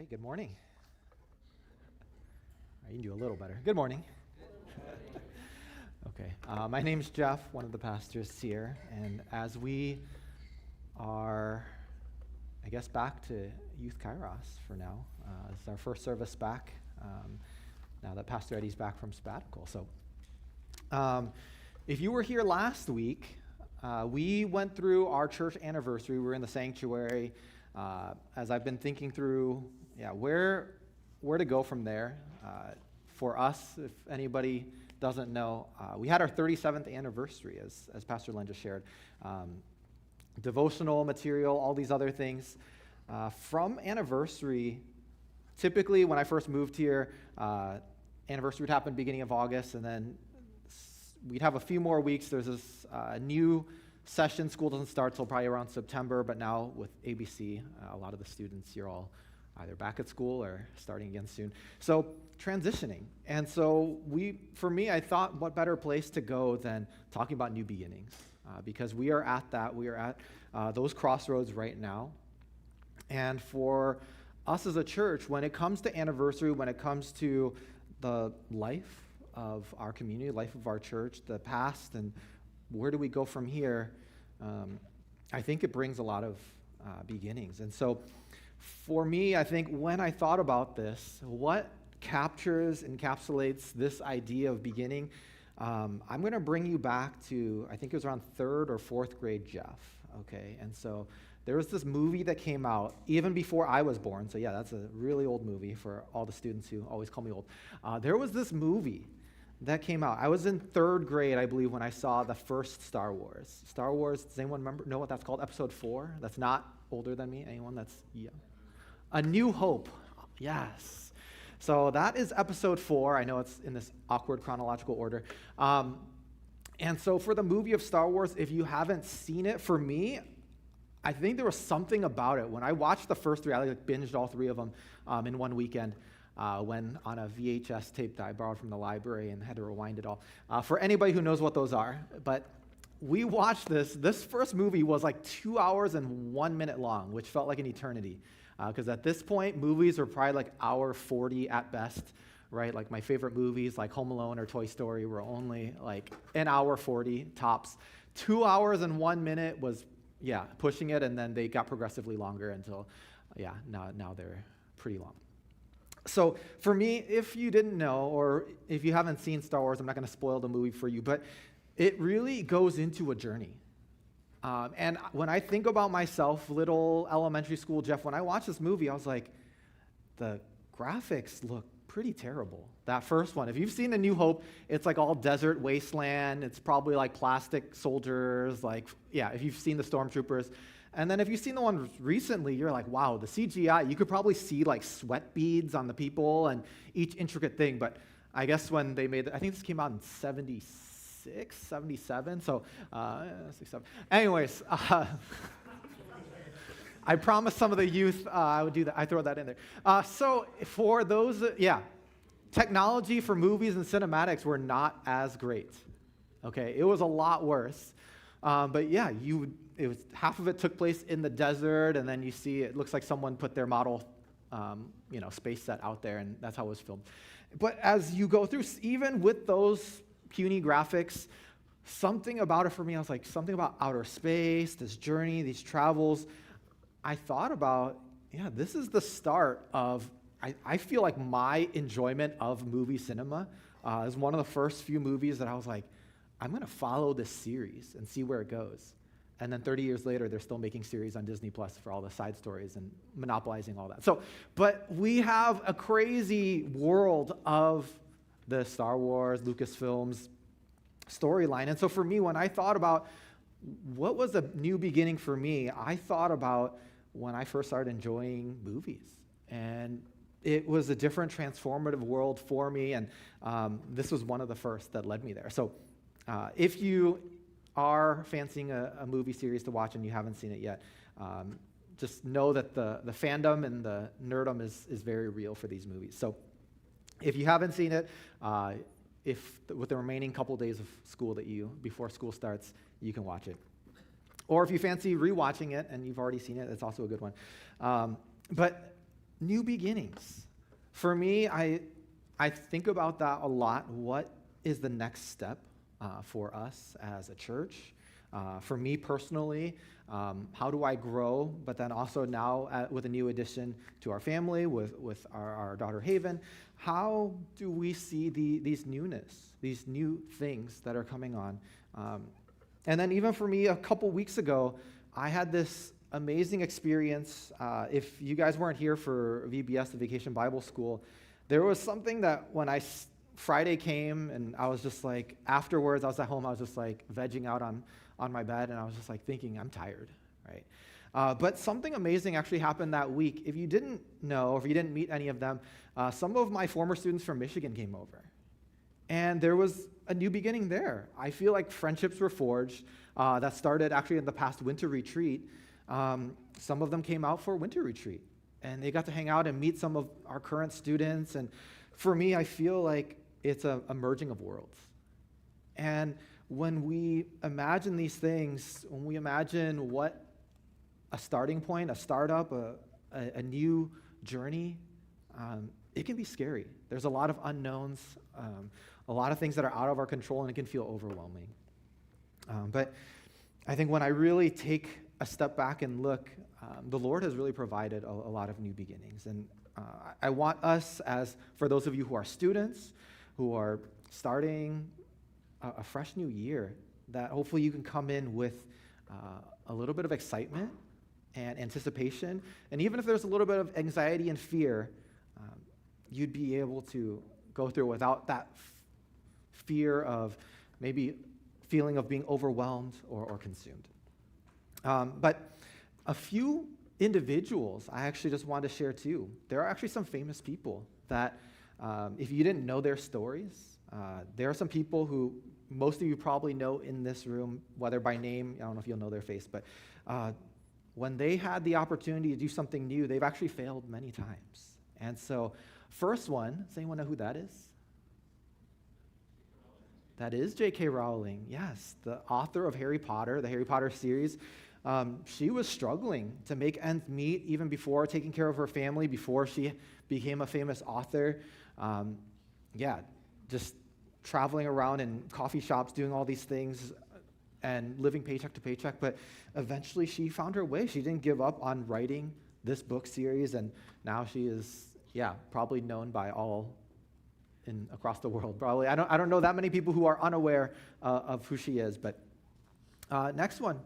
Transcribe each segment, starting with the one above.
Good morning. You can do a little better. Good morning. Okay, my name's Jeff, one of the pastors here, and as we are, back to Youth Kairos for now. It's our first service back, now that Pastor Eddie's back from sabbatical. So, if you were here last week, we went through our church anniversary. We were in the sanctuary. As I've been thinking through, where to go from there. For us, if anybody doesn't know, we had our 37th anniversary, as Pastor Len just shared. Devotional material, all these other things. From anniversary, typically when I first moved here, anniversary would happen beginning of August, and then we'd have a few more weeks. There's this new session. School doesn't start till probably around September, but now with ABC, a lot of the students, you're all either back at school or starting again soon. So transitioning. And so for me, I thought what better place to go than talking about new beginnings, because we are at those crossroads right now. And for us as a church, when it comes to anniversary, when it comes to the life of our community, life of our church, the past, and where do we go from here, I think it brings a lot of beginnings. And so for me, I think when I thought about this, what encapsulates this idea of beginning, I'm going to bring you back to, I think it was around 3rd or 4th grade Jeff, okay? And so there was this movie that came out even before I was born. So yeah, that's a really old movie for all the students who always call me old. There was this movie that came out. I was in 3rd grade, I believe, when I saw the first Star Wars. Star Wars, does anyone know what that's called? Episode 4? That's not older than me? Anyone that's young? A New Hope. Yes. So that is episode 4. I know it's in this awkward chronological order. And so for the movie of Star Wars, if you haven't seen it, for me, I think there was something about it. When I watched the first 3, I binged all 3 of them in one weekend. When on a VHS tape that I borrowed from the library and had to rewind it all. For anybody who knows what those are, but we watched this first movie was like 2 hours and 1 minute long, which felt like an eternity. Because at this point, movies were probably like hour 40 at best, right? Like my favorite movies like Home Alone or Toy Story were only like an hour 40 tops. 2 hours and 1 minute was, pushing it, and then they got progressively longer until, now they're pretty long. So for me, if you didn't know, or if you haven't seen Star Wars, I'm not going to spoil the movie for you, but it really goes into a journey. And when I think about myself, little elementary school Jeff, when I watched this movie, I was like, the graphics look pretty terrible. That first one, if you've seen A New Hope, it's like all desert wasteland. It's probably like plastic soldiers, if you've seen the stormtroopers. And then if you've seen the one recently, you're like, wow, the CGI, you could probably see like sweat beads on the people and each intricate thing. But I guess when they made it, I think this came out in 76, 77, so 67. Anyways, I promised some of the youth I would do that. I throw that in there. So for those, technology for movies and cinematics were not as great. Okay, it was a lot worse. But it was half of it took place in the desert, and then you see it looks like someone put their model, space set out there, and that's how it was filmed. But as you go through, even with those puny graphics, something about it for me, I was like, something about outer space, this journey, these travels. I thought about, this is the start of, I feel like my enjoyment of movie cinema is one of the first few movies that I was like, I'm going to follow this series and see where it goes. And then 30 years later, they're still making series on Disney Plus for all the side stories and monopolizing all that. So, but we have a crazy world of the Star Wars, Lucasfilms storyline. And so for me, when I thought about what was a new beginning for me, I thought about when I first started enjoying movies. And it was a different transformative world for me. And this was one of the first that led me there. So if you are fancying a movie series to watch and you haven't seen it yet, just know that the fandom and the nerdom is very real for these movies. So if you haven't seen it, with the remaining couple days of school before school starts, you can watch it. Or if you fancy rewatching it and you've already seen it, it's also a good one. But new beginnings. For me, I think about that a lot. What is the next step for us as a church? For me personally, how do I grow? But then also now with a new addition to our family, with our daughter Haven, how do we see these newness, these new things that are coming on? And then even for me, a couple weeks ago, I had this amazing experience. If you guys weren't here for VBS, the Vacation Bible School, there was something that when Friday came and I was just like, afterwards, I was at home, I was just like vegging out on my bed, and I was just like thinking, I'm tired, right? But something amazing actually happened that week. If you didn't know, or if you didn't meet any of them, some of my former students from Michigan came over. And there was a new beginning there. I feel like friendships were forged that started actually in the past winter retreat. Some of them came out for winter retreat, and they got to hang out and meet some of our current students. And for me, I feel like it's a merging of worlds. And when we imagine these things, when we imagine what a starting point, a startup, a new journey, it can be scary. There's a lot of unknowns, a lot of things that are out of our control, and it can feel overwhelming. But I think when I really take a step back and look, the Lord has really provided a lot of new beginnings. And I want us, for those of you who are students, who are starting a fresh new year, that hopefully you can come in with a little bit of excitement and anticipation. And even if there's a little bit of anxiety and fear, you'd be able to go through without that fear of maybe feeling of being overwhelmed or consumed. But a few individuals I actually just wanted to share too. There are actually some famous people that, if you didn't know their stories, there are some people who most of you probably know in this room, whether by name, I don't know if you'll know their face, but when they had the opportunity to do something new, they've actually failed many times. And so, first one, does anyone know who that is? That is J.K. Rowling, yes, the author of Harry Potter, the Harry Potter series. She was struggling to make ends meet even before taking care of her family, before she became a famous author. Just traveling around in coffee shops, doing all these things and living paycheck to paycheck. But eventually she found her way. She didn't give up on writing this book series, and now she is, probably known by all across the world. Probably, I don't know that many people who are unaware of who she is. But next one.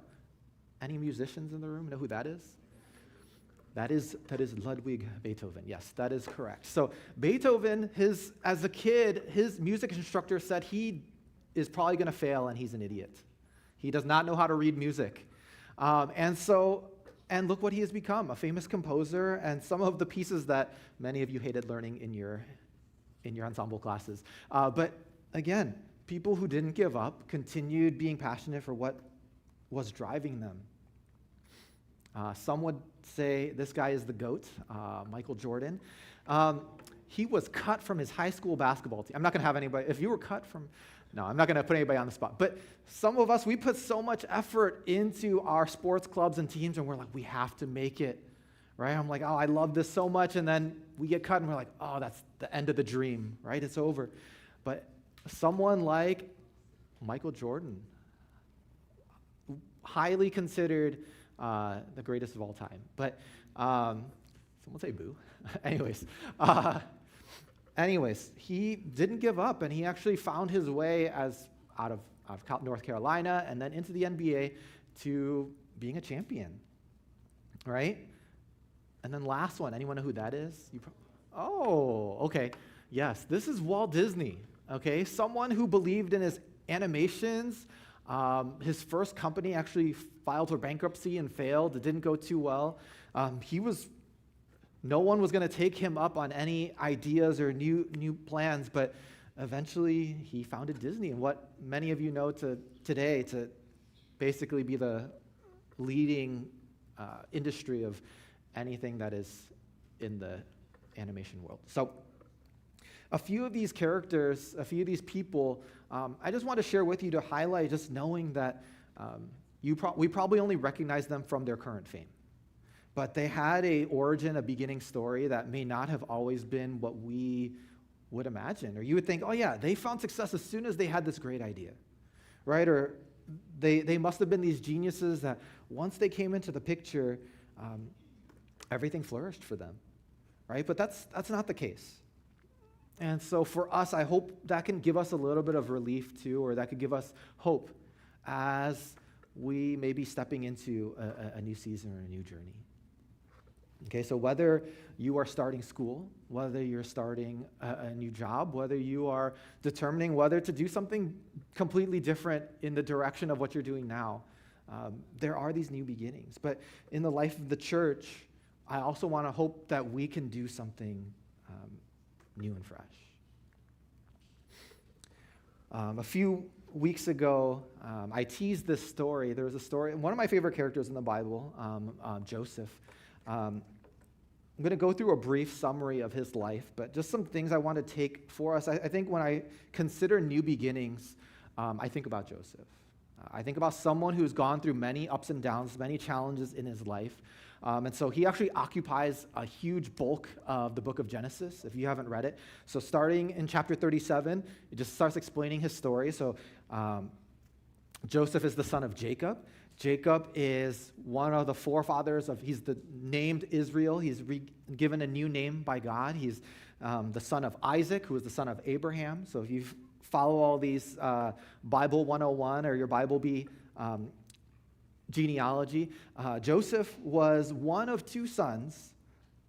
Any musicians in the room know who that is? That is Ludwig Beethoven. Yes, that is correct. So Beethoven, as a kid, his music instructor said he is probably going to fail and he's an idiot. He does not know how to read music. And look what he has become, a famous composer, and some of the pieces that many of you hated learning in your ensemble classes. But again, people who didn't give up continued being passionate for what was driving them. Some would say this guy is the GOAT, Michael Jordan. He was cut from his high school basketball team. I'm not going to have anybody, if you were cut from, no, I'm not going to put anybody on the spot. But some of us, we put so much effort into our sports clubs and teams, and we're like, we have to make it, right? I'm like, oh, I love this so much, and then we get cut, and we're like, oh, that's the end of the dream, right? It's over. But someone like Michael Jordan, highly considered the greatest of all time. But someone say boo. Anyways, he didn't give up, and he actually found his way out of North Carolina and then into the NBA to being a champion, right? And then last one, anyone know who that is? Okay. Yes, this is Walt Disney, okay? Someone who believed in his animations. His first company actually filed for bankruptcy and failed. It didn't go too well. No one was going to take him up on any ideas or new plans, but eventually he founded Disney, and what many of you know today to basically be the leading industry of anything that is in the animation world. So a few of these characters, a few of these people, I just want to share with you to highlight just knowing that we probably only recognize them from their current fame. but they had a origin, a beginning story that may not have always been what we would imagine. Or you would think, oh yeah, they found success as soon as they had this great idea, right? Or they must have been these geniuses that once they came into the picture, everything flourished for them, right? But that's not the case. And so for us, I hope that can give us a little bit of relief too, or that could give us hope as we may be stepping into a new season or a new journey. Okay, so whether you are starting school, whether you're starting a new job, whether you are determining whether to do something completely different in the direction of what you're doing now, there are these new beginnings. But in the life of the church, I also want to hope that we can do something new and fresh. A few weeks ago, I teased this story. There was a story, one of my favorite characters in the Bible, Joseph. I'm going to go through a brief summary of his life, but just some things I want to take for us. I think when I consider new beginnings, I think about Joseph. I think about someone who's gone through many ups and downs, many challenges in his life. And so he actually occupies a huge bulk of the book of Genesis, if you haven't read it. So starting in chapter 37, it just starts explaining his story. So Joseph is the son of Jacob. Jacob is one of the forefathers he's named Israel. He's given a new name by God. He's the son of Isaac, who is the son of Abraham. So if you follow all these Bible 101 or your Bible Bee genealogy, Joseph was one of two sons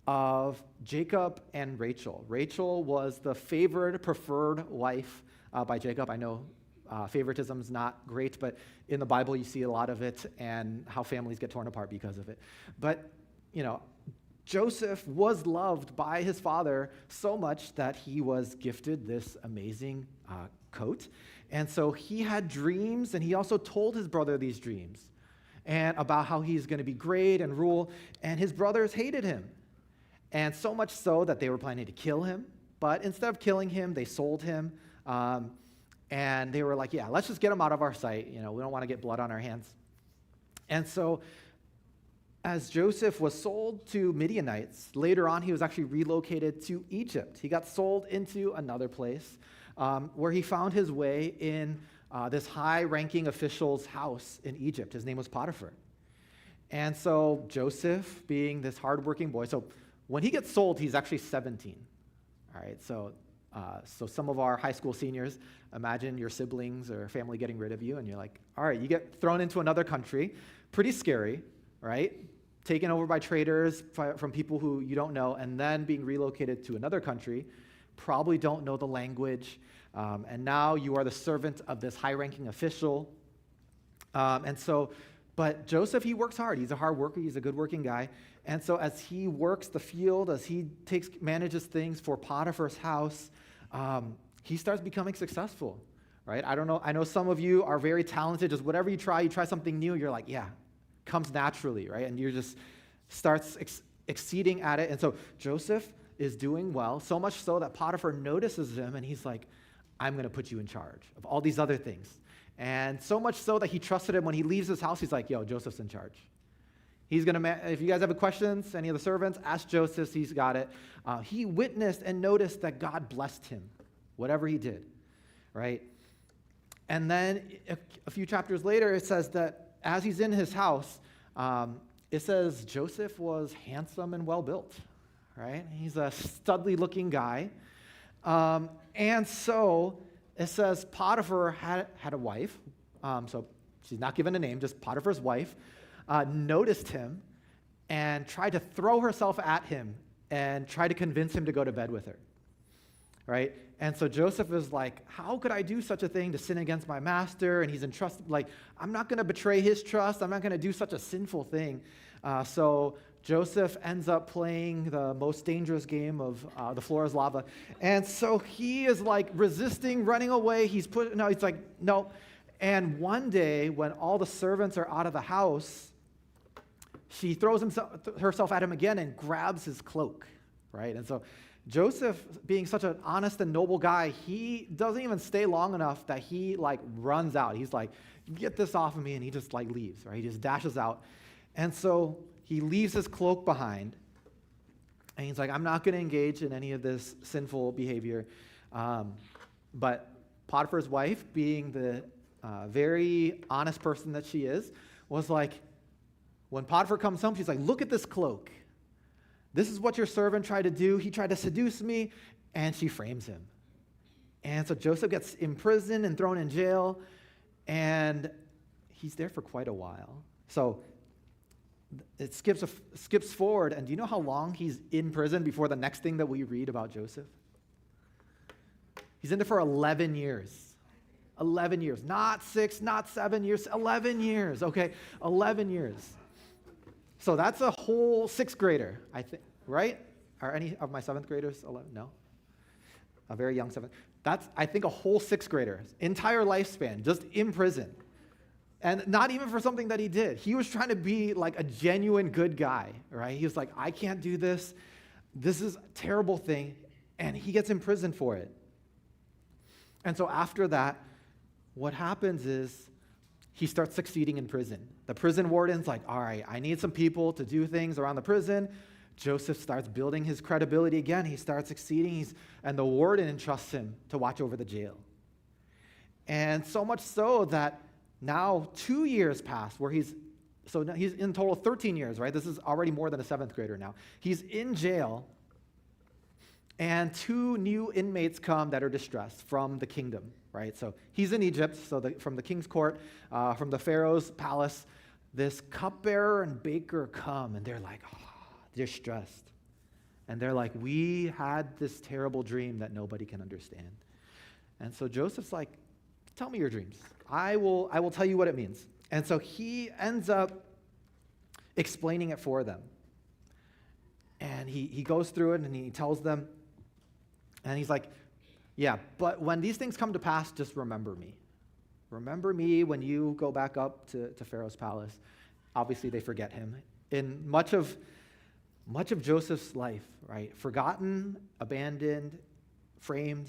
of Jacob and Rachel. Rachel was the favored, preferred wife by Jacob. I know favoritism is not great, but in the Bible you see a lot of it and how families get torn apart because of it. But, Joseph was loved by his father so much that he was gifted this amazing coat. And so he had dreams, and he also told his brother these dreams and about how he's going to be great and rule. And his brothers hated him, and so much so that they were planning to kill him. But instead of killing him, they sold him. And they were like, yeah, let's just get him out of our sight. We don't want to get blood on our hands. And so as Joseph was sold to Midianites, later on he was actually relocated to Egypt. He got sold into another place where he found his way in this high-ranking official's house in Egypt. His name was Potiphar. And so Joseph, being this hardworking boy, so when he gets sold, he's actually 17. All right, so some of our high school seniors, imagine your siblings or family getting rid of you, and you're like, all right, you get thrown into another country. Pretty scary, right? Taken over by traders from people who you don't know, and then being relocated to another country, probably don't know the language, and now you are the servant of this high-ranking official. But Joseph, he works hard. He's a hard worker. He's a good working guy. And so as he works the field, as he manages things for Potiphar's house, he starts becoming successful, right? I don't know. I know some of you are very talented. Just whatever you try something new, you're like, yeah, comes naturally, right? And you just starts exceeding at it. And so Joseph is doing well, so much so that Potiphar notices him, and he's like, I'm going to put you in charge of all these other things. And so much so that he trusted him. When he leaves his house, he's like, yo, Joseph's in charge. He's going to, if you guys have questions, any of the servants, ask Joseph. He's got it. He witnessed and noticed that God blessed him, whatever he did, right? And then a few chapters later, it says that as he's in his house, it says Joseph was handsome and well-built, right? He's a studly-looking guy. And so it says Potiphar had a wife. So she's not given a name, just Potiphar's wife. Noticed him and tried to throw herself at him and try to convince him to go to bed with her, right? And so Joseph is like, how could I do such a thing to sin against my master? And he's entrusted, like, I'm not going to betray his trust. I'm not going to do such a sinful thing. So Joseph ends up playing the most dangerous game of the floor is lava. And so he is like resisting, running away. He's like, no. And one day when all the servants are out of the house, she throws herself at him again and grabs his cloak, right? And so Joseph, being such an honest and noble guy, he doesn't even stay long enough that he like runs out. He's like, get this off of me, and he just like leaves, right? He just dashes out. And so he leaves his cloak behind, and he's like, I'm not going to engage in any of this sinful behavior. But Potiphar's wife, being the very honest person that she is, was like, when Potiphar comes home, she's like, look at this cloak. This is what your servant tried to do. He tried to seduce me, and she frames him. And so Joseph gets imprisoned and thrown in jail, and he's there for quite a while. So it skips forward, and do you know how long he's in prison before the next thing that we read about Joseph? He's in there for 11 years. 11 years. Not 6, not 7 years, 11 years, okay? 11 years. So that's a whole 6th grader, I think, right? Are any of my 7th graders 11? No? A very young 7th. That's, I think, a whole 6th grader, entire lifespan, just in prison. And not even for something that he did. He was trying to be like a genuine good guy, right? He was like, I can't do this. This is a terrible thing. And he gets imprisoned for it. And so after that, what happens is he starts succeeding in prison. The prison warden's like, all right, I need some people to do things around the prison. Joseph starts building his credibility again. He starts succeeding, and the warden entrusts him to watch over the jail. And so much so that now 2 years pass where he's in total 13 years, right? This is already more than a 7th grader now. He's in jail, and 2 new inmates come that are distressed from the kingdom, right? So he's in Egypt, so from the king's court, from the Pharaoh's palace, this cupbearer and baker come, and they're like, distressed. And they're like, we had this terrible dream that nobody can understand. And so Joseph's like, tell me your dreams. I will tell you what it means. And so he ends up explaining it for them. And he goes through it and he tells them, and he's like, yeah, but when these things come to pass, just remember me. Remember me when you go back up to Pharaoh's palace. Obviously, they forget him. In much of Joseph's life, right? Forgotten, abandoned, framed,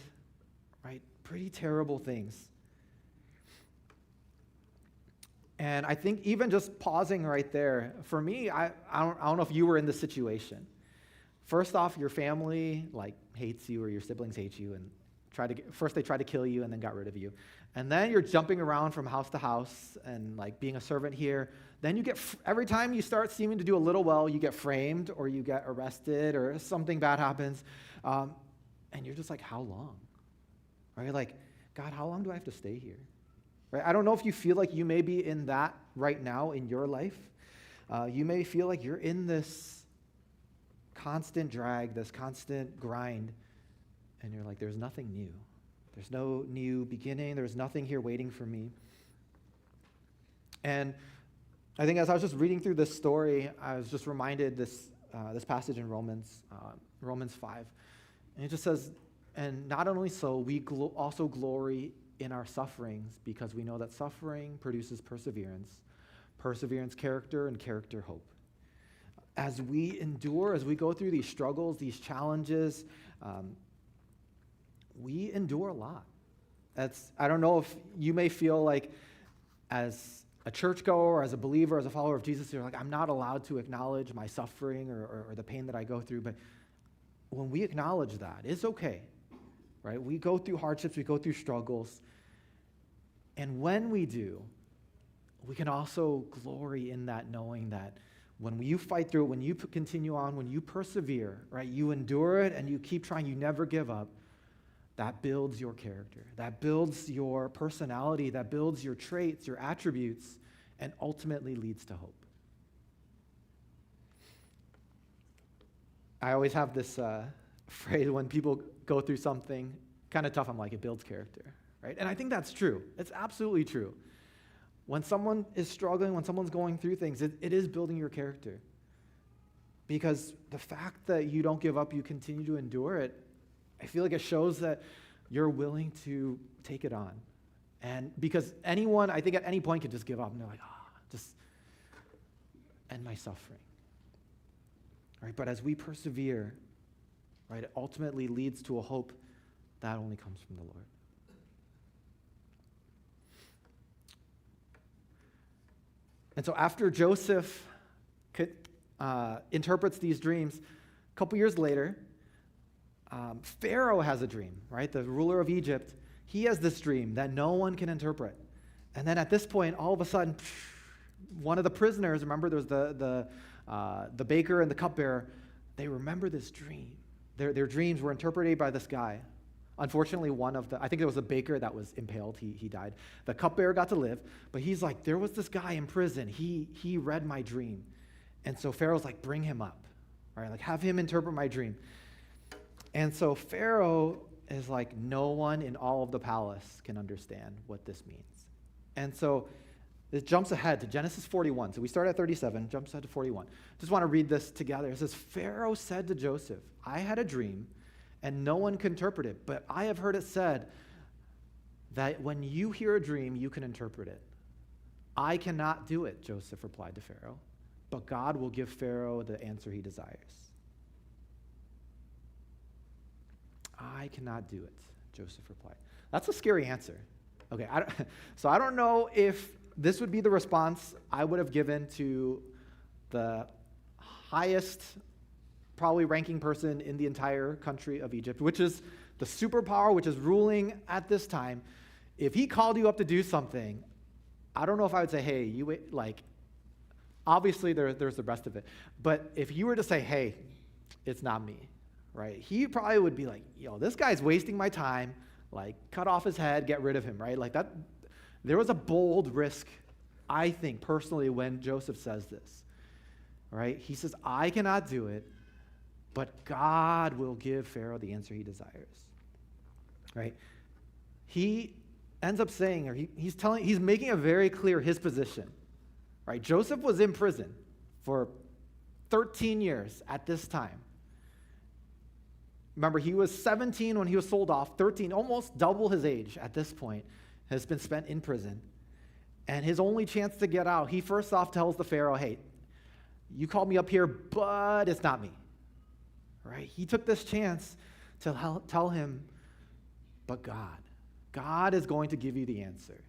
right? Pretty terrible things. And I think even just pausing right there, for me, I don't know if you were in this situation. First off, your family hates you, or your siblings hate you, and first they tried to kill you and then got rid of you. And then you're jumping around from house to house and being a servant here. Then you get, every time you start seeming to do a little well, you get framed or you get arrested or something bad happens. And you're just like, how long? Right? God, how long do I have to stay here? Right? I don't know if you feel like you may be in that right now in your life. You may feel like you're in this constant drag, this constant grind, and you're like, there's nothing new. There's no new beginning. There's nothing here waiting for me. And I think as I was just reading through this story, I was just reminded this passage in Romans 5. And it just says, and not only so, we also glory in our sufferings, because we know that suffering produces perseverance, character, and character, hope. As we endure, as we go through these struggles, these challenges, we endure a lot. I don't know if you may feel like as a churchgoer, or as a believer, as a follower of Jesus, you're like, I'm not allowed to acknowledge my suffering or the pain that I go through. But when we acknowledge that, it's okay, right? We go through hardships, we go through struggles. And when we do, we can also glory in that, knowing that when you fight through it, when you continue on, when you persevere, right, you endure it and you keep trying, you never give up, that builds your character. That builds your personality. That builds your traits, your attributes, and ultimately leads to hope. I always have this phrase when people go through something kind of tough, I'm like, it builds character, right? And I think that's true. It's absolutely true. When someone is struggling, when someone's going through things, it is building your character. Because the fact that you don't give up, you continue to endure it, I feel like it shows that you're willing to take it on. And because anyone, I think at any point, could just give up and they're like, just end my suffering. Right? But as we persevere, right, it ultimately leads to a hope that only comes from the Lord. And so after Joseph interprets these dreams. A couple years later, Pharaoh has a dream, right? The ruler of Egypt, he has this dream that no one can interpret. And then at this point, all of a sudden, one of the prisoners, remember there was the baker and the cupbearer, they remember this dream. Their dreams were interpreted by this guy. Unfortunately, I think it was the baker that was impaled. He died. The cupbearer got to live, but he's like, there was this guy in prison. He read my dream. And so Pharaoh's like, bring him up, right? Like, have him interpret my dream. And so Pharaoh is like, no one in all of the palace can understand what this means. And so it jumps ahead to Genesis 41. So we start at 37, jumps ahead to 41. Just want to read this together. It says, Pharaoh said to Joseph, I had a dream, and no one can interpret it, but I have heard it said that when you hear a dream, you can interpret it. I cannot do it, Joseph replied to Pharaoh, but God will give Pharaoh the answer he desires. I cannot do it, Joseph replied. That's a scary answer. Okay, so I don't know if this would be the response I would have given to the highest probably ranking person in the entire country of Egypt, which is the superpower which is ruling at this time. If he called you up to do something, I don't know if I would say, hey, you like, obviously there's the rest of it. But if you were to say, hey, it's not me, right? He probably would be like, yo, this guy's wasting my time. Like, cut off his head, get rid of him, right? Like that. There was a bold risk, I think, personally, when Joseph says this, right? He says, I cannot do it, but God will give Pharaoh the answer he desires, right? He ends up saying, or he's making it very clear his position, right? Joseph was in prison for 13 years at this time. Remember, he was 17 when he was sold off, 13, almost double his age at this point, has been spent in prison. And his only chance to get out, he first off tells the Pharaoh, hey, you called me up here, but it's not me, right? He took this chance to tell him, but God is going to give you the answer,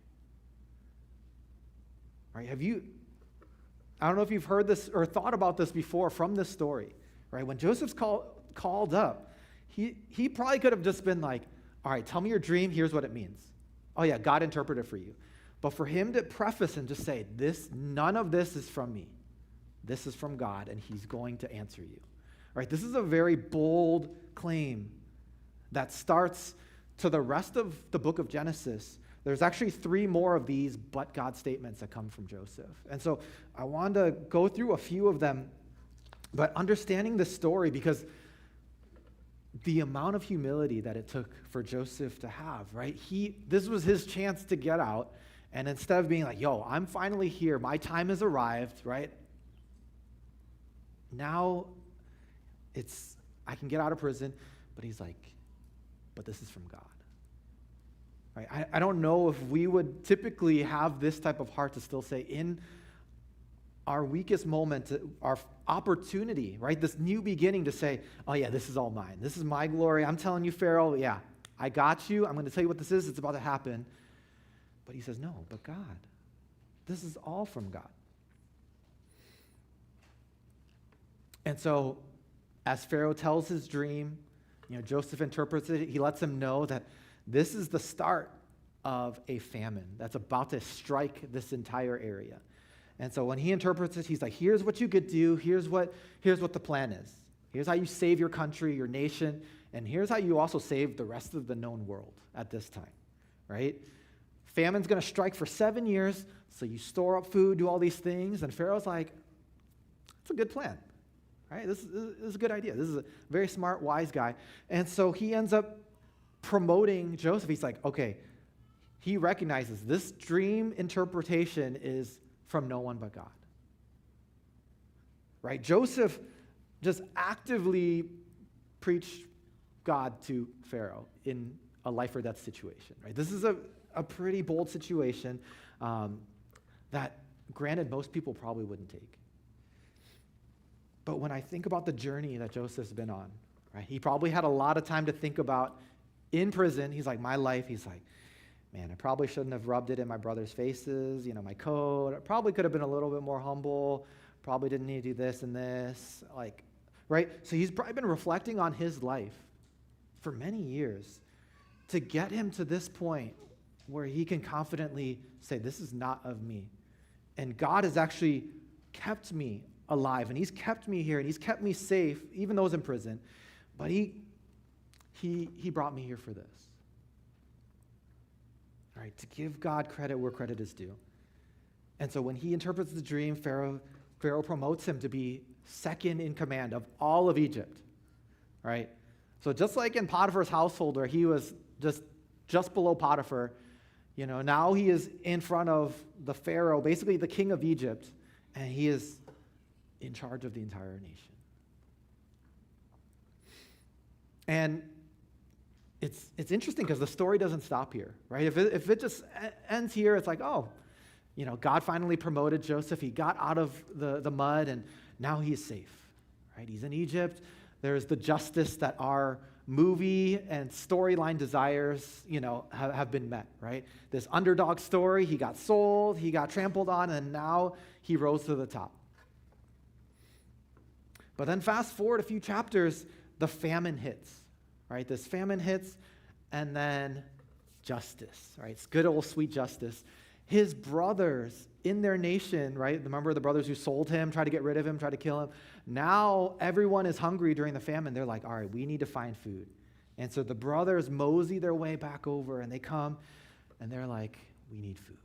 right? I don't know if you've heard this or thought about this before from this story, right? When Joseph's called up, he probably could have just been like, all right, tell me your dream, here's what it means. Oh yeah, God interpreted it for you. But for him to preface and just say, none of this is from me. This is from God, and he's going to answer you. Right? This is a very bold claim that starts to the rest of the book of Genesis. There's actually 3 more of these but God statements that come from Joseph. And so I wanted to go through a few of them, but understanding this story, because the amount of humility that it took for Joseph to have, right? This was his chance to get out, and instead of being like, yo, I'm finally here, my time has arrived, right? Now I can get out of prison, but he's like, but this is from God. Right? I don't know if we would typically have this type of heart to still say, in our weakest moment, our opportunity, right? This new beginning to say, oh yeah, this is all mine. This is my glory. I'm telling you, Pharaoh, yeah, I got you. I'm going to tell you what this is. It's about to happen. But he says, no, but God. This is all from God. And so as Pharaoh tells his dream, Joseph interprets it. He lets him know that this is the start of a famine that's about to strike this entire area. And so when he interprets it, he's like, here's what you could do. Here's what the plan is. Here's how you save your country, your nation, and here's how you also save the rest of the known world at this time, right? Famine's going to strike for 7 years, so you store up food, do all these things, and Pharaoh's like, it's a good plan, right? This is a good idea. This is a very smart, wise guy. And so he ends up promoting Joseph. He's like, okay, he recognizes this dream interpretation is from no one but God. Right? Joseph just actively preached God to Pharaoh in a life or death situation. Right? This is a pretty bold situation that, granted, most people probably wouldn't take. But when I think about the journey that Joseph's been on, right? He probably had a lot of time to think about in prison. He's like, my life, he's like, man, I probably shouldn't have rubbed it in my brother's faces, my code. I probably could have been a little bit more humble. probably didn't need to do this and this, like, right? So he's probably been reflecting on his life for many years to get him to this point where he can confidently say, this is not of me. And God has actually kept me alive, and he's kept me here, and he's kept me safe, even though I was in prison. But he brought me here for this. All right, to give God credit where credit is due. And so when he interprets the dream, Pharaoh promotes him to be second in command of all of Egypt. Right? So just like in Potiphar's household where he was just below Potiphar, now he is in front of the Pharaoh, basically the king of Egypt, and he is in charge of the entire nation. And it's interesting because the story doesn't stop here, right? If it just ends here, it's like, oh, God finally promoted Joseph. He got out of the mud, and now he's safe, right? He's in Egypt. There's the justice that our movie and storyline desires, have been met, right? This underdog story, he got sold, he got trampled on, and now he rose to the top. But then fast forward a few chapters, the famine hits, right? This famine hits, and then justice, right? It's good old sweet justice. His brothers in their nation, right? Remember the brothers who sold him, tried to get rid of him, tried to kill him. Now everyone is hungry during the famine. They're like, all right, we need to find food. And so the brothers mosey their way back over, and they come, and they're like, we need food.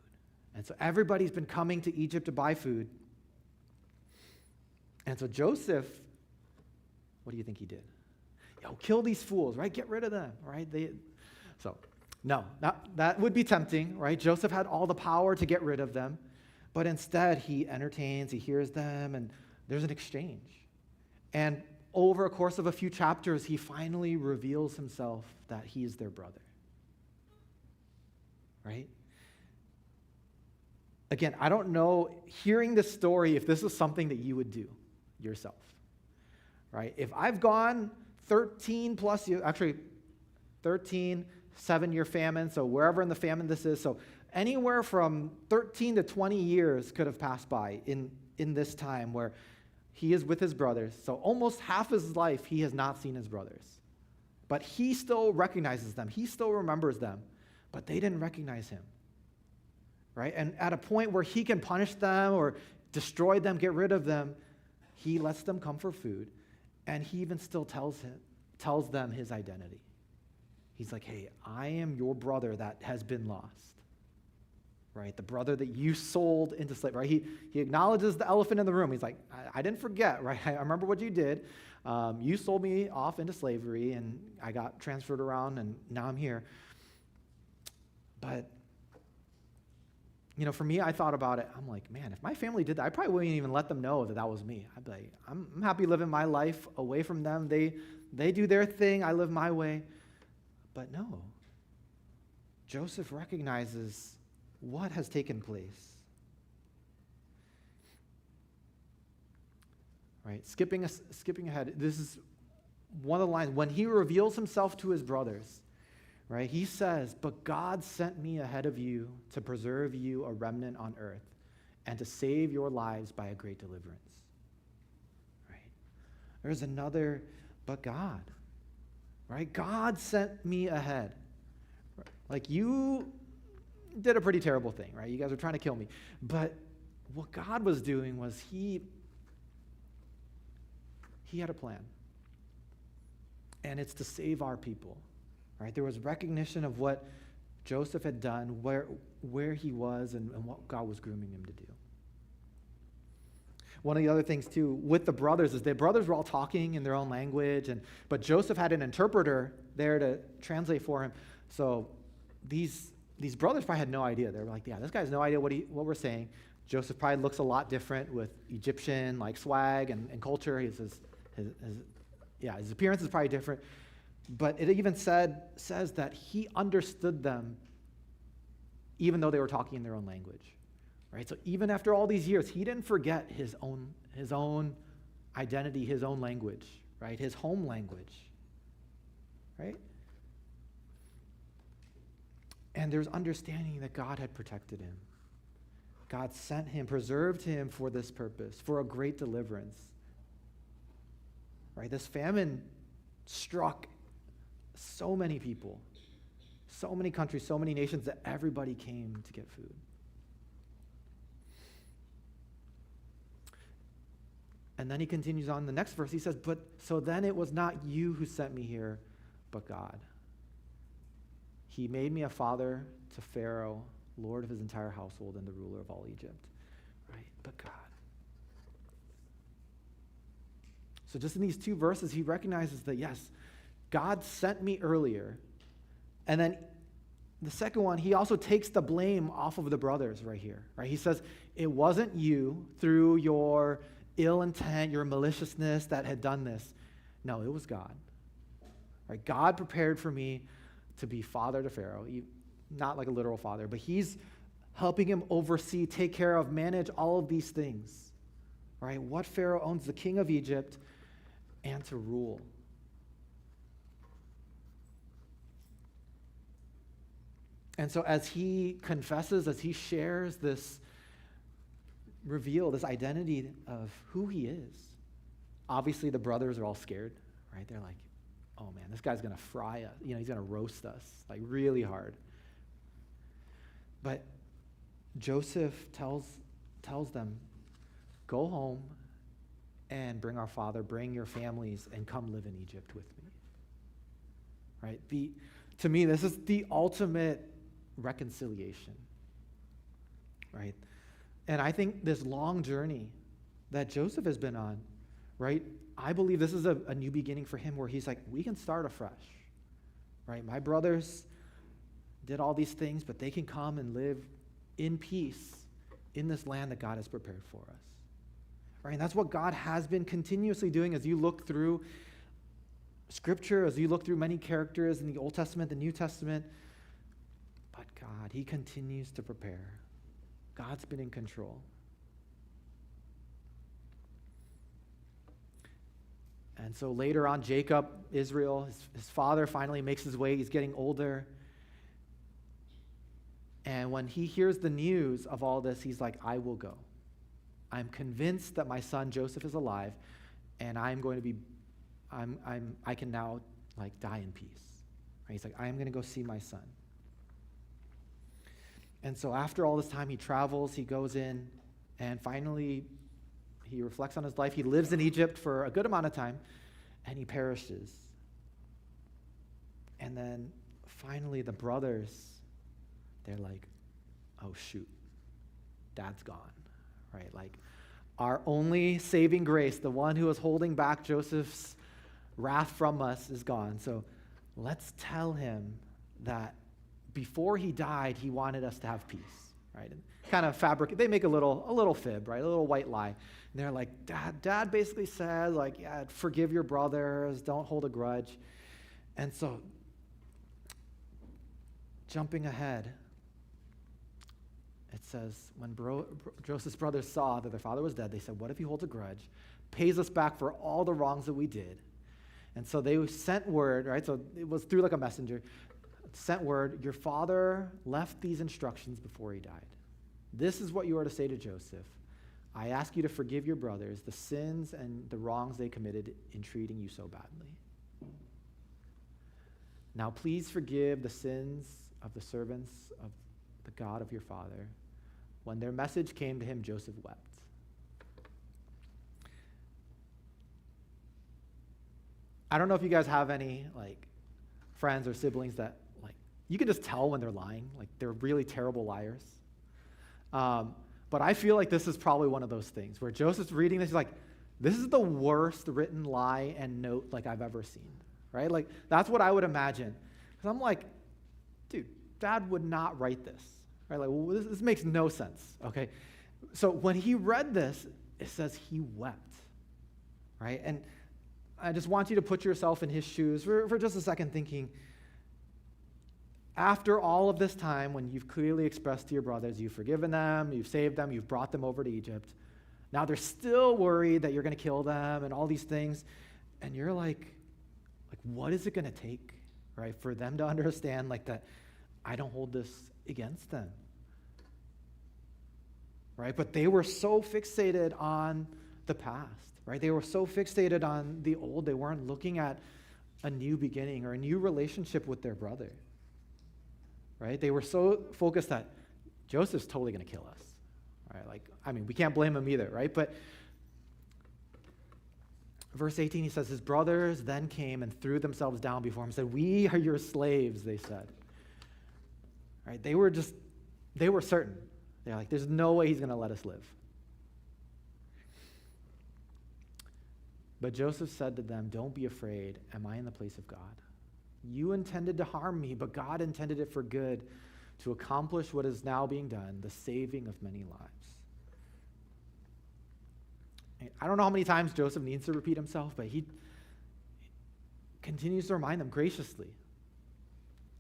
And so everybody's been coming to Egypt to buy food. And so Joseph, what do you think he did? Kill these fools, right? Get rid of them, right? No, that would be tempting, right? Joseph had all the power to get rid of them, but instead he entertains, he hears them, and there's an exchange. And over a course of a few chapters, he finally reveals himself that he is their brother, right? Again, I don't know, hearing this story, if this is something that you would do yourself, right? If I've gone 13 plus years, actually 13, 7-year famine, so wherever in the famine this is, so anywhere from 13 to 20 years could have passed by in this time where he is with his brothers. So almost half his life he has not seen his brothers. But he still recognizes them. He still remembers them. But they didn't recognize him. Right? And at a point where he can punish them or destroy them, get rid of them, he lets them come for food. And he even still tells them his identity. He's like, hey, I am your brother that has been lost, right? The brother that you sold into slavery, right? He acknowledges the elephant in the room. He's like, I didn't forget, right? I remember what you did. You sold me off into slavery, and I got transferred around, and now I'm here. But, for me, I thought about it. I'm like, man, if my family did that, I probably wouldn't even let them know that was me. I'd be like, I'm happy living my life away from them. They do their thing. I live my way. But no, Joseph recognizes what has taken place. Right? Skipping ahead, this is one of the lines. When he reveals himself to his brothers, right, he says, but God sent me ahead of you to preserve you a remnant on earth and to save your lives by a great deliverance. Right? There's another, but God. Right? God sent me ahead. Like, you did a pretty terrible thing, right? You guys were trying to kill me. But what God was doing was he had a plan. And it's to save our people, right? There was recognition of what Joseph had done, where he was, and what God was grooming him to do. One of the other things, too, with the brothers is the brothers were all talking in their own language, but Joseph had an interpreter there to translate for him. So these brothers probably had no idea. They were like, yeah, this guy has no idea what we're saying. Joseph probably looks a lot different with Egyptian swag and culture. His appearance is probably different. But it even says that he understood them even though they were talking in their own language. Right? So even after all these years, he didn't forget his own identity, his own language, right? His home language, right? And there's understanding that God had protected him, God sent him, preserved him for this purpose, for a great deliverance. Right? This famine struck so many people, so many countries, so many nations that everybody came to get food. And then he continues on the next verse. He says, "But so then it was not you who sent me here, but God. He made me a father to Pharaoh, Lord of his entire household, and the ruler of all Egypt." Right? But God. So just in these two verses, he recognizes that, yes, God sent me earlier. And then the second one, he also takes the blame off of the brothers right here. Right? He says, it wasn't you through your ill intent, your maliciousness that had done this. No, it was God. Right? God prepared for me to be father to Pharaoh. Not like a literal father, but he's helping him oversee, take care of, manage all of these things. Right? What Pharaoh owns, the king of Egypt, and to rule. And so as he confesses, as he shares this identity of who he is, obviously the brothers are all scared, right? They're like, oh man, this guy's going to fry us. He's going to roast us, like really hard. But Joseph tells them, go home and bring our father, bring your families, and come live in Egypt with me. Right? To me, this is the ultimate reconciliation. Right? And I think this long journey that Joseph has been on, right? I believe this is a new beginning for him where he's like, we can start afresh. Right? My brothers did all these things, but they can come and live in peace in this land that God has prepared for us. Right? And that's what God has been continuously doing as you look through Scripture, as you look through many characters in the Old Testament, the New Testament. But God, he continues to prepare. God's been in control. And so later on, Jacob, Israel, his father finally makes his way. He's getting older. And when he hears the news of all this, he's like, I will go. I'm convinced that my son Joseph is alive, and I can now die in peace. Right? He's like, I am going to go see my son. And so after all this time, he travels, he goes in, and finally he reflects on his life. He lives in Egypt for a good amount of time, and he perishes. And then finally the brothers, they're like, oh shoot, dad's gone. Right? Like, our only saving grace, the one who was holding back Joseph's wrath from us, is gone. So let's tell him that before he died, he wanted us to have peace. Right? And kind of they make a little fib, right? A little white lie. And they're like, Dad basically said, yeah, forgive your brothers, don't hold a grudge. And so, jumping ahead, it says, when Joseph's brothers saw that their father was dead, they said, what if he holds a grudge, pays us back for all the wrongs that we did? And so they sent word, right? So it was through a messenger, sent word, your father left these instructions before he died. This is what you are to say to Joseph. I ask you to forgive your brothers the sins and the wrongs they committed in treating you so badly. Now please forgive the sins of the servants of the God of your father. When their message came to him, Joseph wept. I don't know if you guys have any friends or siblings that you can just tell when they're lying, they're really terrible liars. But I feel like this is probably one of those things where Joseph's reading this, he's like, this is the worst written lie and note I've ever seen, right? That's what I would imagine. Because I'm like, dude, Dad would not write this, right? This makes no sense, okay? So when he read this, it says he wept, right? And I just want you to put yourself in his shoes for just a second, thinking, after all of this time, when you've clearly expressed to your brothers, you've forgiven them, you've saved them, you've brought them over to Egypt, now they're still worried that you're going to kill them and all these things, and you're like, what is it going to take, right, for them to understand that I don't hold this against them? right? But they were so fixated on the past, right? They were so fixated on the old, they weren't looking at a new beginning or a new relationship with their brother, right? They were so focused that Joseph's totally going to kill us, right? Like, I mean, we can't blame him either, right? But verse 18, he says, his brothers then came and threw themselves down before him and said, we are your slaves, they said. Right? They were certain. They're like, there's no way he's going to let us live. But Joseph said to them, don't be afraid. Am I in the place of God? You intended to harm me, but God intended it for good, to accomplish what is now being done, the saving of many lives. I don't know how many times Joseph needs to repeat himself, but he continues to remind them graciously,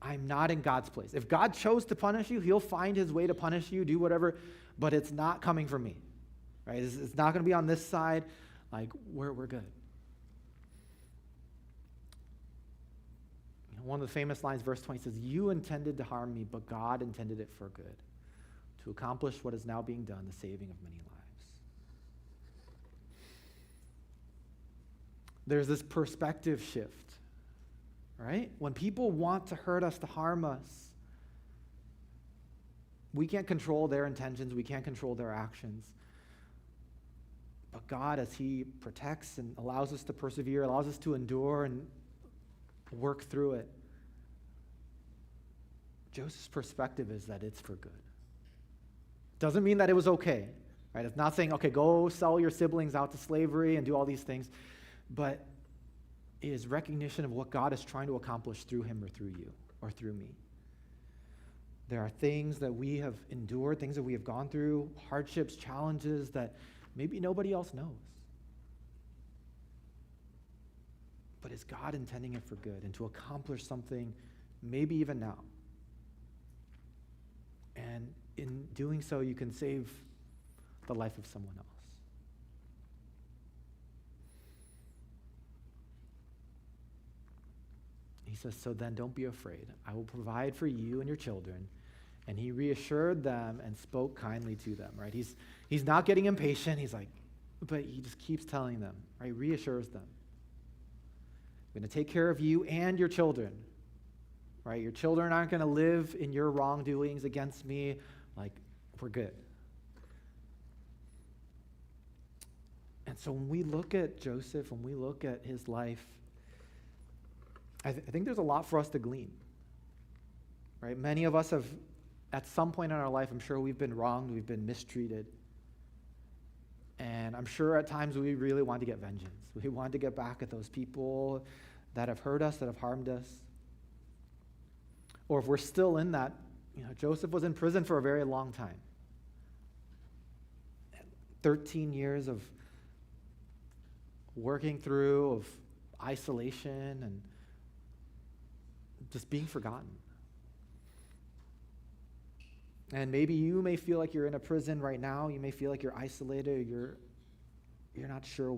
I'm not in God's place. If God chose to punish you, he'll find his way to punish you, do whatever, but it's not coming from me, right? It's not going to be on this side. Like, we're good. One of the famous lines, verse 20 says, you intended to harm me, but God intended it for good, to accomplish what is now being done, the saving of many lives. There's this perspective shift, right? When people want to hurt us, to harm us, we can't control their intentions, we can't control their actions. But God, as he protects and allows us to persevere, allows us to endure and work through it, Joseph's perspective is that it's for good. Doesn't mean that it was okay, right? It's not saying, okay, go sell your siblings out to slavery and do all these things, but it is recognition of what God is trying to accomplish through him or through you or through me. There are things that we have endured, things that we have gone through, hardships, challenges that maybe nobody else knows. But is God intending it for good and to accomplish something maybe even now? And in doing so, you can save the life of someone else. He says, so then don't be afraid. I will provide for you and your children. And he reassured them and spoke kindly to them, right? He's not getting impatient. He's like, but he just keeps telling them, right? Reassures them. I'm going to take care of you and your children, right? Your children aren't going to live in your wrongdoings against me. Like, we're good. And so when we look at Joseph, when we look at his life, I think there's a lot for us to glean, right? Many of us have, at some point in our life, I'm sure we've been wronged, we've been mistreated. And I'm sure at times we really want to get vengeance. We want to get back at those people that have hurt us, that have harmed us. Or if we're still in that, Joseph was in prison for a very long time. 13 years of working through, of isolation, and just being forgotten. And maybe you may feel like you're in a prison right now. You may feel like you're isolated. You're not sure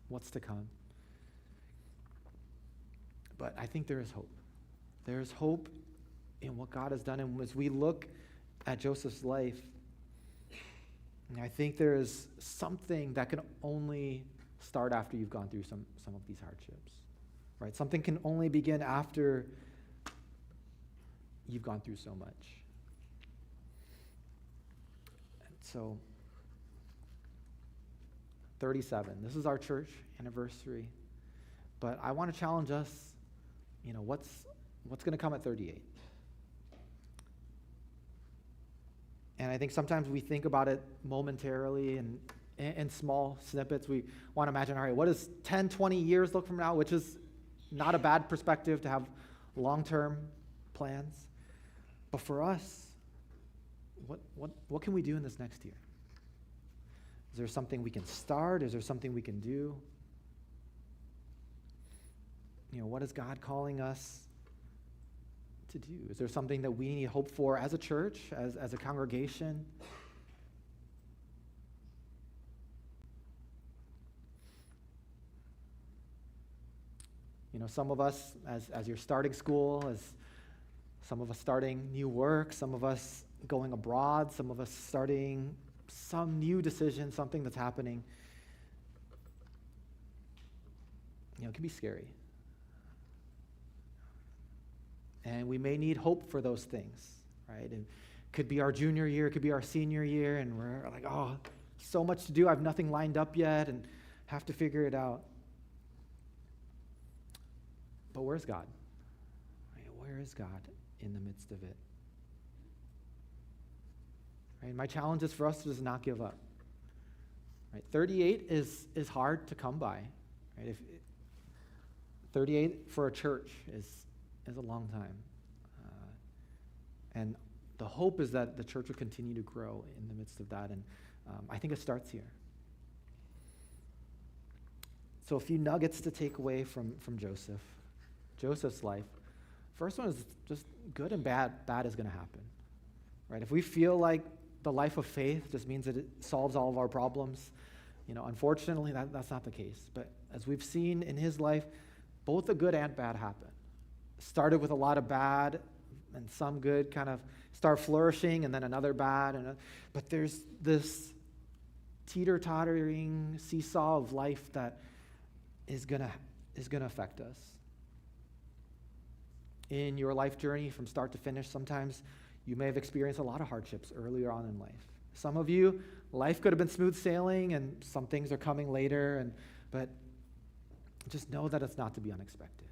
what's to come. But I think there is hope. There is hope in what God has done. And as we look at Joseph's life, I think there is something that can only start after you've gone through some of these hardships. Right? Something can only begin after you've gone through so much. And so, 37. This is our church anniversary. But I want to challenge us, what's going to come at 38? And I think sometimes we think about it momentarily and in small snippets. We want to imagine, all right, what does 10, 20 years look from now, which is not a bad perspective to have long-term plans. But for us, what can we do in this next year? Is there something we can start? Is there something we can do? What is God calling us to do? Is there something that we need hope for as a church, as a congregation? Some of us, as you're starting school, as some of us starting new work, some of us going abroad, some of us starting some new decision, something that's happening. It can be scary. And we may need hope for those things, right? And it could be our junior year, it could be our senior year, and we're like, oh, so much to do, I have nothing lined up yet, and have to figure it out. But where's God? Right? Where is God in the midst of it? Right? My challenge is for us to just not give up. Right? 38 is hard to come by. Right? If 38 for a church is a long time. And the hope is that the church will continue to grow in the midst of that. And I think it starts here. So a few nuggets to take away from Joseph. Joseph's life. First one is just good and bad. Bad is going to happen. Right? If we feel like the life of faith just means that it solves all of our problems, unfortunately that's not the case. But as we've seen in his life, both the good and bad happen. Started with a lot of bad, and some good kind of start flourishing, and then another bad. But there's this teeter-tottering seesaw of life that is gonna affect us. In your life journey from start to finish, sometimes you may have experienced a lot of hardships earlier on in life. Some of you, life could have been smooth sailing, and some things are coming later, but just know that it's not to be unexpected.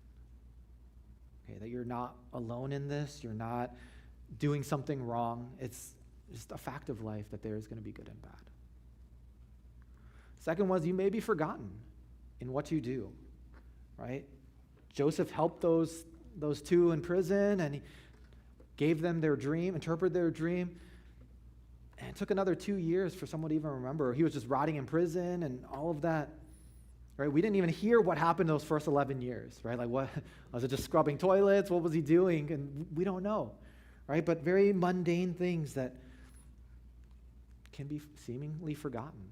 Okay, that you're not alone in this, you're not doing something wrong. It's just a fact of life that there is going to be good and bad. Second was, you may be forgotten in what you do, right? Joseph helped those two in prison, and he gave them their dream, interpreted their dream, and it took another 2 years for someone to even remember. He was just rotting in prison and all of that. Right? We didn't even hear what happened those first 11 years, right? Like, what was it, just scrubbing toilets? What was he doing? And we don't know, right? But very mundane things that can be seemingly forgotten.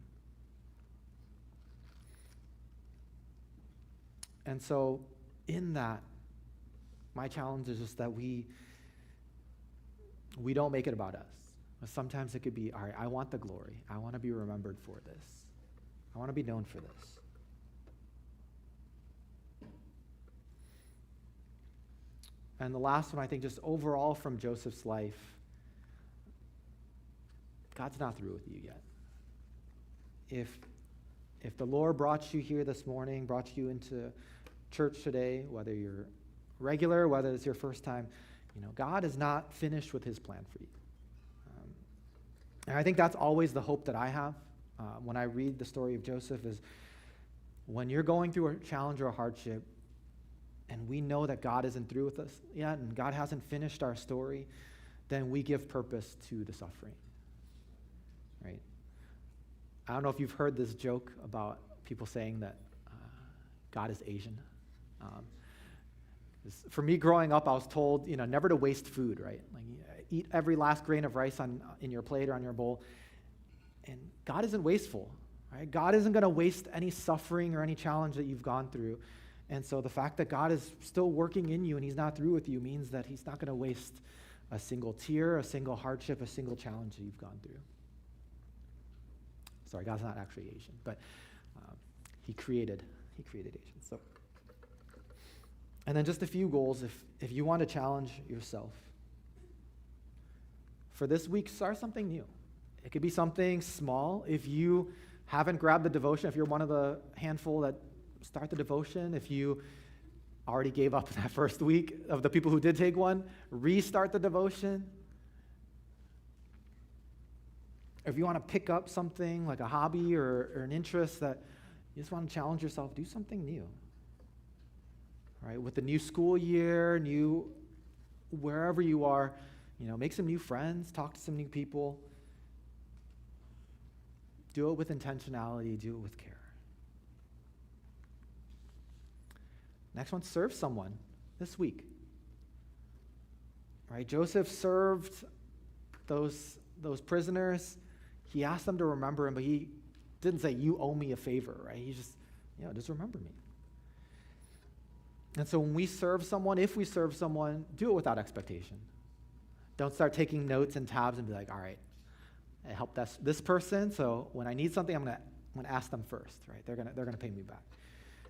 And so in that, my challenge is just that we don't make it about us. Sometimes it could be, all right, I want the glory. I want to be remembered for this. I want to be known for this. And the last one, I think, just overall from Joseph's life, God's not through with you yet. If the Lord brought you here this morning, brought you into church today, whether you're regular, whether it's your first time, God is not finished with his plan for you. And I think that's always the hope that I have when I read the story of Joseph, is when you're going through a challenge or a hardship, and we know that God isn't through with us yet, and God hasn't finished our story, then we give purpose to the suffering, right? I don't know if you've heard this joke about people saying that God is Asian. For me, growing up, I was told, never to waste food, right? Like, eat every last grain of rice in your plate or on your bowl. And God isn't wasteful, right? God isn't going to waste any suffering or any challenge that you've gone through. And so the fact that God is still working in you and he's not through with you means that he's not going to waste a single tear, a single hardship, a single challenge that you've gone through. Sorry, God's not actually Asian, but he created Asians. So, and then just a few goals if you want to challenge yourself. For this week, start something new. It could be something small. If you haven't grabbed the devotion, if you're one of the handful that start the devotion, if you already gave up that first week of the people who did take one, restart the devotion. If you want to pick up something like a hobby or an interest that you just want to challenge yourself, do something new. Right? With the new school year, wherever you are, make some new friends, talk to some new people. Do it with intentionality, do it with care. Next one, serve someone this week. Right? Joseph served those prisoners. He asked them to remember him, but he didn't say, you owe me a favor, right? He just remember me. And so when we serve someone, if we serve someone, do it without expectation. Don't start taking notes and tabs and be like, all right, I helped this person, so when I need something, I'm gonna ask them first, right? They're gonna pay me back,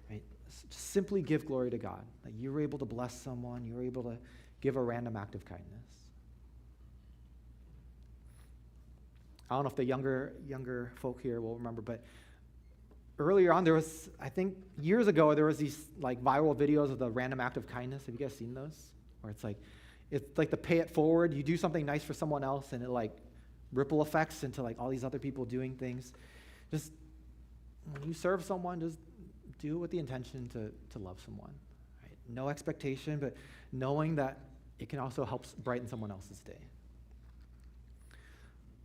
right? So just simply give glory to God that you were able to bless someone, you were able to give a random act of kindness. I don't know if the younger folk here will remember, but earlier on, there was, I think years ago, there was these like viral videos of the random act of kindness. Have you guys seen those? Where it's like the pay it forward. You do something nice for someone else, and it like ripple effects into like all these other people doing things. Just when you serve someone, just do it with the intention to love someone. Right? No expectation, but knowing that it can also help brighten someone else's day.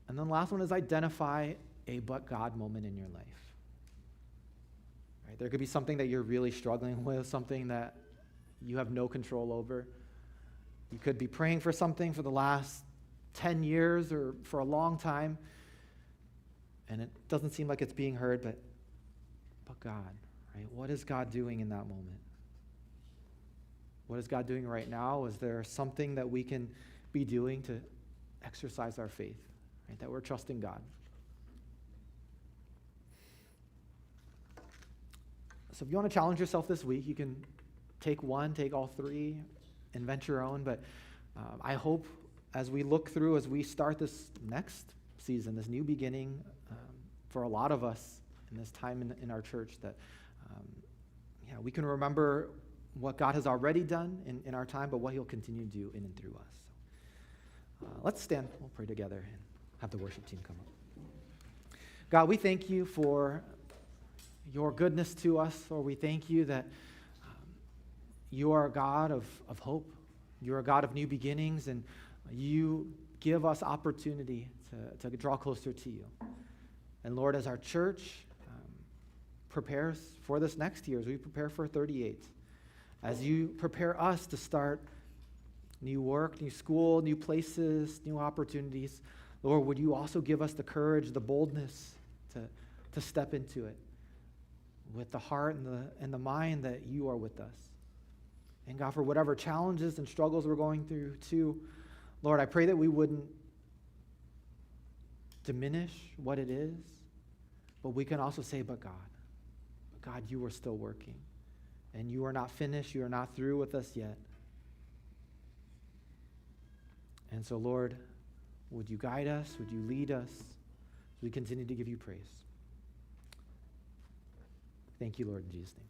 And then the last one is identify a but God moment in your life. Right? There could be something that you're really struggling with, something that you have no control over. You could be praying for something for the last 10 years or for a long time, and it doesn't seem like it's being heard, but God, right? What is God doing in that moment? What is God doing right now? Is there something that we can be doing to exercise our faith, right? That we're trusting God. So if you want to challenge yourself this week, you can take one, take all three, invent your own. But I hope as we look through, as we start this next season, this new beginning for a lot of us in this time in our church, that we can remember what God has already done in our time, but what he'll continue to do in and through us. So, let's stand. We'll pray together and have the worship team come up. God, we thank you for your goodness to us, or we thank you that you are a God of hope. You're a God of new beginnings, and you give us opportunity to draw closer to you. And Lord, as our church prepares for this next year, as we prepare for 38, as you prepare us to start new work, new school, new places, new opportunities, Lord, would you also give us the courage, the boldness to step into it with the heart and the mind that you are with us. And God, for whatever challenges and struggles we're going through too, Lord, I pray that we wouldn't diminish what it is, but we can also say, but God, you are still working. And you are not finished. You are not through with us yet. And so, Lord, would you guide us? Would you lead us? We continue to give you praise. Thank you, Lord, in Jesus' name.